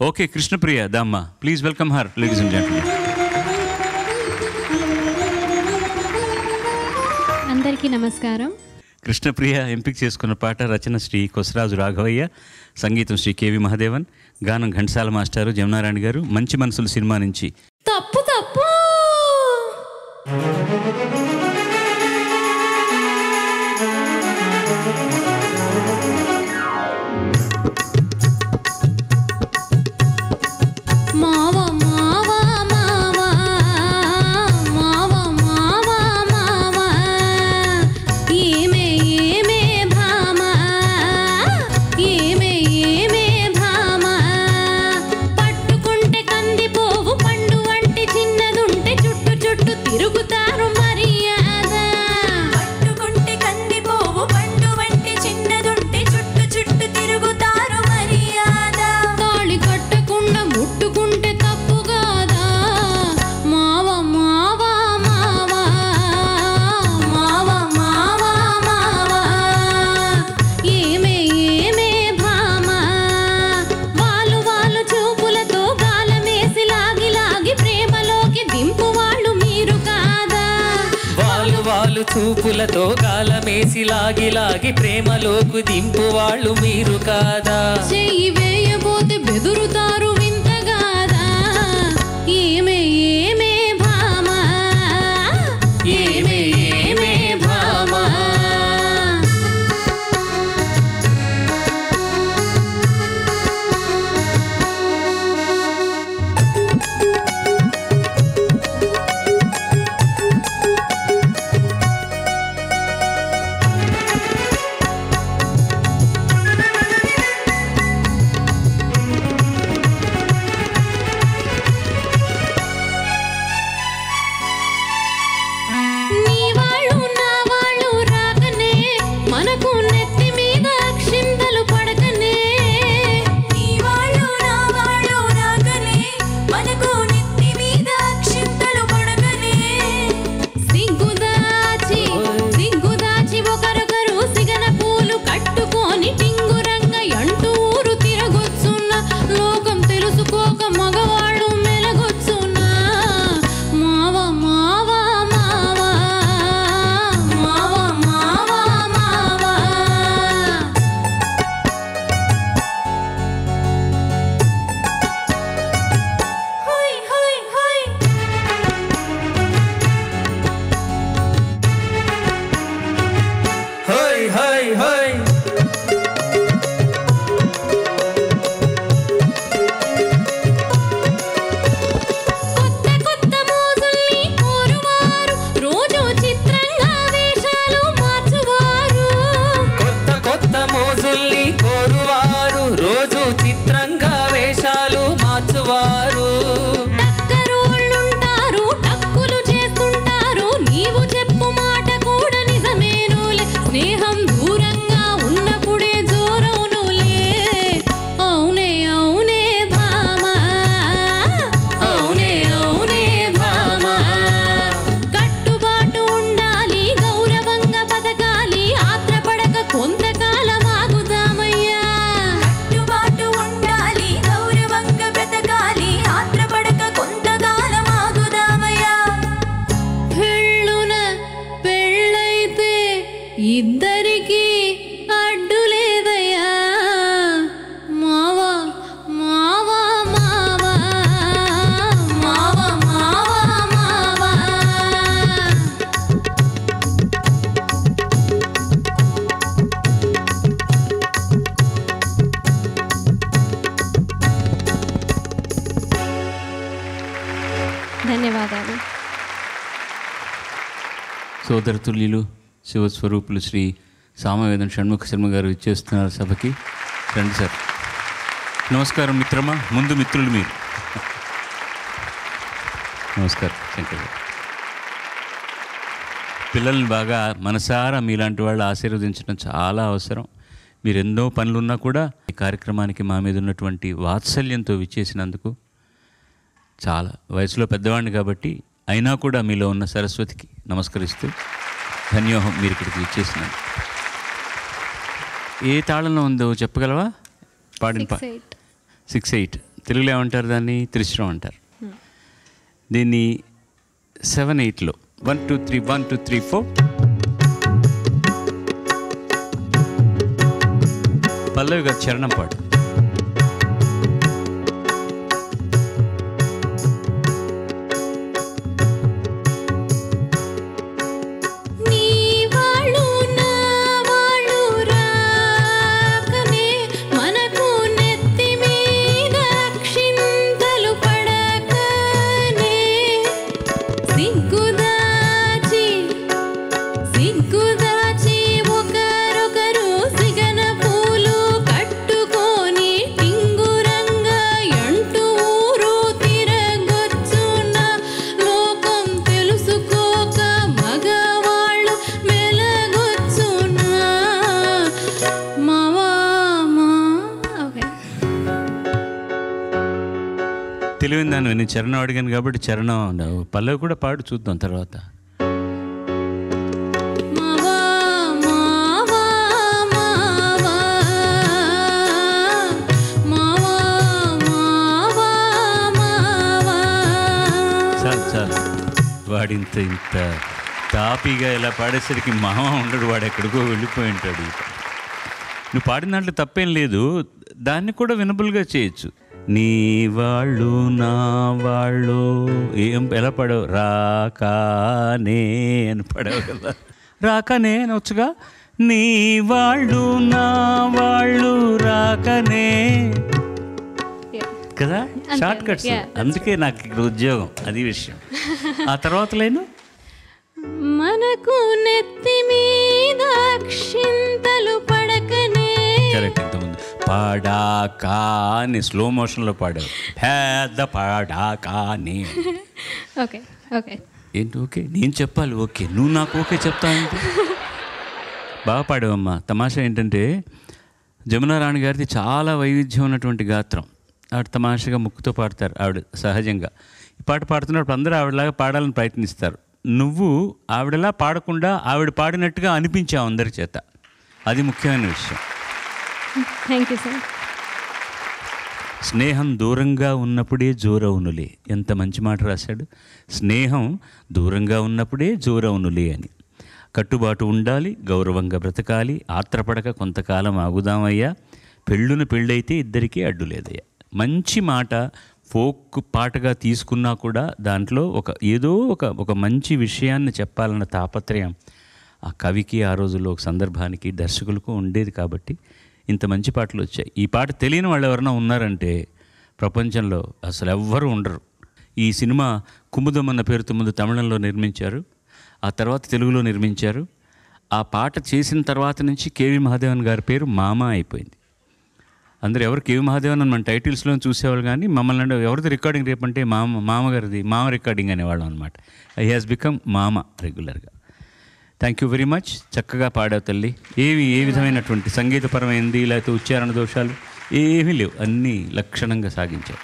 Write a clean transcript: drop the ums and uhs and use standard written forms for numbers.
Okay, Krishnapriya దమ్మ, please welcome her ladies and gentlemen. అందరికీ నమస్కారం. కృష్ణప్రియ ఎంపిక చేసుకున్న పాట రచన శ్రీ కొసరాజు రాఘవయ్య, సంగీతం శ్రీ కేవి మహాదేవన్, గానం ఘంటసాల మాస్టారు, జమునారాణి గారు. మంచి మనసులు సినిమా నుంచి. తప్పు తప్పు మావా మావా మావా మావా మావా మావా ఏమే ఏమే భామా ఏమే ఏమే భామా పట్టుకుంటే కందిపోవు పండు వంటి చిన్నదుంటే చుట్టు చుట్టు తిరుగుతారు మర్యాద. పట్టుకుంటే కందిపోవు పండు వంటి చిన్నదుంటే చుట్టు చుట్టు తిరుగుతారు మర్యాద. తాళి కట్టకుండా ముట్టుకుంటే తప్పు కాదా మావా మావా మావా మావా మావా మావా ఏమే ఏమే భామా వాళ్ళు వాళ్ళు చూపులతో గాలమేసి లాగి లాగి ప్రేమలోకి దింపు వాళ్ళు మీరు కాదా. వాళ్ళు వాళ్ళు చూపులతో గాలమేసి లాగి లాగి ప్రేమలోకి దింపు వాళ్ళు మీరు కాదా. చెయ్యి వేయబోతే బెదురుతారు వింతగాదా ఏమే ఏమే భామా ఏమే ఏమే భామా. నీ వాళ్ళు నా వాళ్ళు రాకనే మనకు నెత్తి మీద అక్షింతలు పడకనే. నీ వాళ్ళు నా వాళ్ళు రాకనే మనకు నెత్తి మీద అక్షింతలు పడకనే. సిగ్గుదాచి సిగ్గుదాచి ఒకరొకరు సిగన పూలు కట్టుకొని టింగురంగ అంటూ ఊరు తిరగొచ్చున్న లోకం తెలుసుకోక మగవాళ్ళు మెలగొచ్చున్నా. మావా మావా మావా మావా మావా మావా హోయ్ హోయ్ హోయ్ హోయ్ హోయ్ హోయ్ కొత్త కొత్త మోజుల్ని కోరువారు రోజు చిత్రంగా వేషాలు మార్చువారు. కొత్త కొత్త మోజుల్ని కోరువారు రోజు చిత్రంగా వేషాలు మార్చువారు. టక్కరోళ్ళుంటారు టక్కులు చేస్తుంటారు నీవు చెప్పు మాట కూడా నిజమేనులే. స్నేహం దూరంగా ఉన్నప్పుడే జోరవునులే. అవునే అవునే భామా అవునే అవునే భామా. కట్టుబాటు ఉండాలి గౌరవంగా బతకాలి ఆత్రపడక కొంతకాలం ఆగుదామయ్యా. కట్టుబాటు ఉండాలి గౌరవంగా బ్రతకాలి ఆత్రపడక కొంతకాలం ఆగుదామయ్యా. పెళ్ళున పెళ్ళైతే ఇద్దరికి అడ్డు లేదయ్యా. మావా మావా మావా మావా మావా మావా. ధన్యవాదాలు. సోదరతుల్యులు శివస్వరూపులు శ్రీ సామవేదం షణ్ముఖ శర్మ గారు ఇచ్చేస్తున్నారు సభకి. రండి సార్. నమస్కారం మిత్రమా. ముందు మిత్రులు మీరు. నమస్కారం శంకర్ గారు. పిల్లల్ని బాగా మనసారా మీలాంటి వాళ్ళు ఆశీర్వదించడం చాలా అవసరం. మీరు ఎన్నో పనులున్నా కూడా ఈ కార్యక్రమానికి మా మీద ఉన్నటువంటి వాత్సల్యంతో విచ్చేసినందుకు చాలా వయసులో పెద్దవాడిని కాబట్టి అయినా కూడా మీలో ఉన్న సరస్వతికి నమస్కరిస్తూ ధన్యోహం మీరు ఇక్కడికి ఇచ్చేసినాను. ఏ తాళంలో ఉందో చెప్పగలవా? పాడిన 6/8. 6/8 తెలుగులో ఏమంటారు దాన్ని? త్రిశ్రం అంటారు. దీన్ని 7/8లో 1 2 3 1 2 3 4 పల్లవి గారు చరణం పాడు. తెలివింది దాన్ని నేను చరణం అడిగాను కాబట్టి చరణం పల్లవి కూడా పాడు చూద్దాం తర్వాత. చాలు చాలు, వాడింత ఇంత తాపీగా ఇలా పాడేసరికి మామ ఉండడు, వాడు ఎక్కడికో వెళ్ళిపోయి ఉంటాడు. నువ్వు పాడిన దాంట్లో తప్పేం లేదు, దాన్ని కూడా వినబుల్గా చేయొచ్చు. నీ వాళ్ళు నా వాళ్ళు ఏం ఎలా పడవు? రాకానే అని పడవు కదా, రాకనే అని వచ్చుగా. నీ వాళ్ళు నా వాళ్ళు రాకనే కదా, షార్ట్ కట్స్. అందుకే నాకు ఇక్కడ ఉద్యోగం, అది విషయం. ఆ తర్వాత లేను మనకు నెత్తి మీద అక్షింతలు పడకనే. కరెక్ట్. ఇంతకుముందు పాడాకా అని స్లో మోషన్లో పాడావు, పెద్ద పాడాకాని. ఓకే ఓకే ఏంటి ఓకే? నేను చెప్పాలి ఓకే, నువ్వు నాకు ఓకే చెప్తావంటే. బాగా పాడావమ్మా. తమాషా ఏంటంటే జమునారాణి గారిది చాలా వైవిధ్యం ఉన్నటువంటి గాత్రం. ఆవిడ తమాషగా ముక్కుతో పాడతారు ఆవిడ సహజంగా. ఈ పాట పాడుతున్నప్పుడు అందరూ ఆవిడలాగా పాడాలని ప్రయత్నిస్తారు. నువ్వు ఆవిడలా పాడకుండా ఆవిడ పాడినట్టుగా అనిపించావు అందరి చేత, అది ముఖ్యమైన విషయం. Thank you sir. స్నేహం దూరంగా ఉన్నప్పుడే జోరవునులే, ఎంత మంచి మాట రాశాడు. స్నేహం దూరంగా ఉన్నప్పుడే జోరవునులే అని. కట్టుబాటు ఉండాలి, గౌరవంగా బ్రతకాలి, ఆత్రపడక కొంతకాలం ఆగుదామయ్యా, పెళ్ళున పెళ్ళైతే ఇద్దరికీ అడ్డు లేదయ్యా. మంచి మాట ఫోక్ పాటగా తీసుకున్నా కూడా దాంట్లో ఏదో ఒక మంచి విషయాన్ని చెప్పాలన్న తాపత్రయం ఆ కవికి, ఆ రోజుల్లో ఒక సందర్భానికి, దర్శకులకు ఉండేది. కాబట్టి ఇంత మంచి పాటలు వచ్చాయి. ఈ పాట తెలియని వాళ్ళు ఎవరైనా ఉన్నారంటే ప్రపంచంలో అసలు ఎవ్వరూ ఉండరు. ఈ సినిమా కుముదం అన్న పేరుతో ముందు తమిళంలో నిర్మించారు, ఆ తర్వాత తెలుగులో నిర్మించారు. ఆ పాట చేసిన తర్వాత నుంచి కేవి మహాదేవన్ గారి పేరు మామ అయిపోయింది. అందరూ ఎవరు కేవి మహాదేవన్ అని మన టైటిల్స్లో చూసేవాళ్ళు, కానీ మమ్మల్ని అంటే ఎవరిది రికార్డింగ్ రేపంటే మామగారిది మామ రికార్డింగ్ అనేవాళ్ళం అనమాట. ఐ హ్యాస్ బికమ్ మామ రెగ్యులర్గా. Thank you very much. చక్కగా పాడావు తల్లి. ఏ విధమైనటువంటి సంగీతపరమైనది లేకపోతే ఉచ్చారణ దోషాలు ఏమీ లేవు, అన్నీ లక్షణంగా సాగించావు.